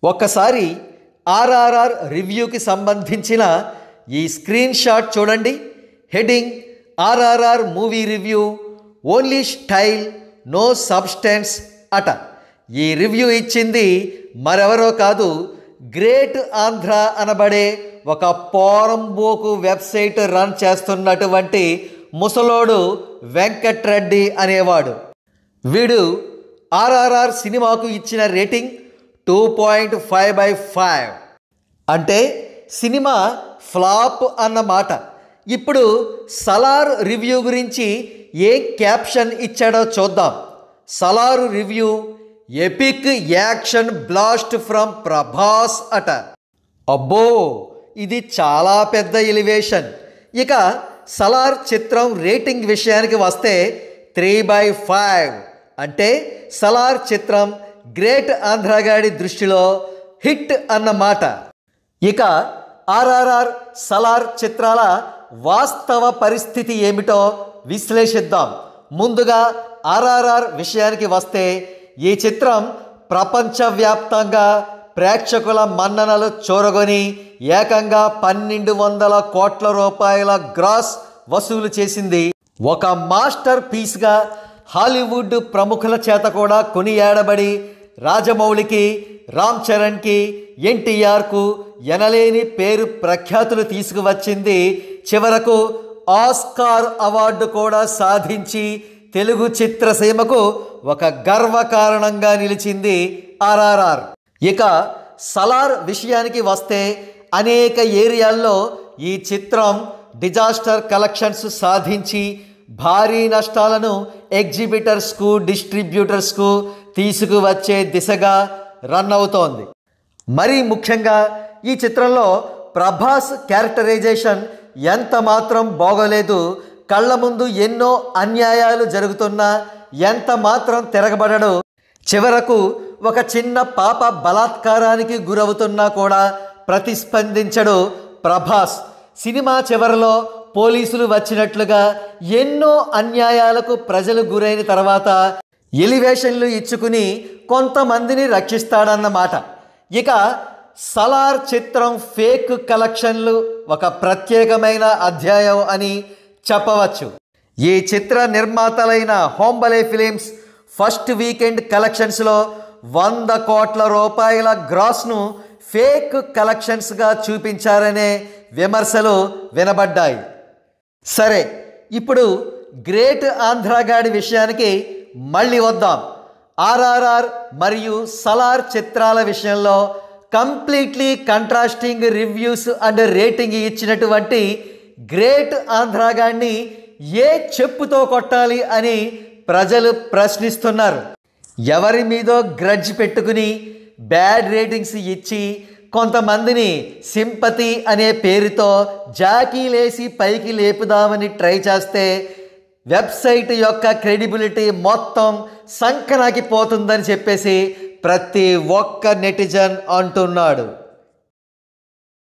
ఒక్కసారి ఆర్ఆర్ఆర్ రివ్యూకి సంబంధించిన ఈ స్క్రీన్ షాట్ చూడండి. Heading RRR movie review, only style no substance అట. ఈ రివ్యూ ఇచ్చింది మరెవరో కాదు, గ్రేట్ ఆంధ్ర అనబడే ఒక పోరంబోకు వెబ్సైట్ రన్ చేస్తున్నటువంటి ముసలోడు వెంకట్రెడ్డి అనేవాడు. వీడు ఆర్ఆర్ఆర్ సినిమాకు ఇచ్చిన రేటింగ్ 2.5/5 అంటే సినిమా ఫ్లాప్ అన్నమాట. ఇప్పుడు సలార్ రివ్యూ గురించి ఏ క్యాప్షన్ ఇచ్చాడో చూద్దాం. Salaar review, epic action blast from Prabhas అట. అబ్బో, ఇది చాలా పెద్ద ఎలివేషన్. ఇక సలార్ చిత్రం రేటింగ్ విషయానికి వస్తే 3/5 అంటే సలార్ చిత్రం గ్రేట్ ఆంధ్రగాడి దృష్టిలో హిట్ అన్నమాట. ఇక ఆర్ఆర్ఆర్ సలార్ చిత్రాల వాస్తవ పరిస్థితి ఏమిటో విశ్లేషిద్దాం. ముందుగా ఆర్ఆర్ఆర్ విషయానికి వస్తే ఈ చిత్రం ప్రపంచవ్యాప్తంగా ప్రేక్షకుల మన్ననలు చూరగొని ఏకంగా 1200 కోట్ల రూపాయల గ్రాస్ వసూలు చేసింది. ఒక మాస్టర్ పీస్గా హాలీవుడ్ ప్రముఖుల చేత కూడా కొనియాడబడి రాజమౌళికి, రామ్ చరణ్కి, ఎన్టీఆర్కు ఎనలేని పేరు ప్రఖ్యాతులు తీసుకువచ్చింది. చివరకు ఆస్కార్ అవార్డు కూడా సాధించి తెలుగు చిత్రసీమకు ఒక గర్వకారణంగా నిలిచింది ఆర్ఆర్ఆర్. ఇక సలార్ విషయానికి వస్తే అనేక ఏరియాల్లో ఈ చిత్రం డిజాస్టర్ కలెక్షన్స్ సాధించి భారీ నష్టాలను ఎగ్జిబిటర్స్కు, డిస్ట్రిబ్యూటర్స్కు తీసుకువచ్చే దిశగా రన్ అవుతోంది. మరీ ముఖ్యంగా ఈ చిత్రంలో ప్రభాస్ క్యారెక్టరైజేషన్ ఎంత మాత్రం బాగోలేదు. కళ్ళ ముందు ఎన్నో అన్యాయాలు జరుగుతున్నా ఎంత మాత్రం తిరగబడడు. చివరకు ఒక చిన్న పాప బలాత్కారానికి గురవుతున్నా కూడా ప్రతిస్పందించడు ప్రభాస్. సినిమా చివరిలో పోలీసులు వచ్చినట్లుగా ఎన్నో అన్యాయాలకు ప్రజలు గురైన తర్వాత ఎలివేషన్లు ఇచ్చుకుని కొంతమందిని రక్షిస్తాడన్నమాట. ఇక సలార్ చిత్రం ఫేక్ కలెక్షన్లు ఒక ప్రత్యేకమైన అధ్యాయం అని చెప్పవచ్చు. ఈ చిత్ర నిర్మాతలైన హోంబలే ఫిలిమ్స్ ఫస్ట్ వీకెండ్ కలెక్షన్స్లో 100 కోట్ల రూపాయల గ్రాస్ను ఫేక్ కలెక్షన్స్గా చూపించారనే విమర్శలు వినబడ్డాయి. సరే, ఇప్పుడు గ్రేట్ ఆంధ్రగాడి విషయానికి మళ్ళీ వద్దాం. ఆర్ఆర్ఆర్ మరియు సలార్ చిత్రాల విషయంలో కంప్లీట్లీ కంట్రాస్టింగ్ రివ్యూస్ అండ్ రేటింగ్ ఇచ్చినటువంటి గ్రేట్ ఆంధ్రగాడిని ఏ చెప్పుతో కొట్టాలి అని ప్రజలు ప్రశ్నిస్తున్నారు. ఎవరి మీదో గ్రడ్జ్ పెట్టుకుని బ్యాడ్ రేటింగ్స్ ఇచ్చి కొంతమందిని సింపతి అనే పేరుతో జాకీలేసి పైకి లేపుదామని ట్రై చేస్తే వెబ్సైట్ యొక్క క్రెడిబిలిటీ మొత్తం సంకనాకి పోతుందని చెప్పేసి ప్రతి ఒక్క నెటిజన్ అంటున్నాడు.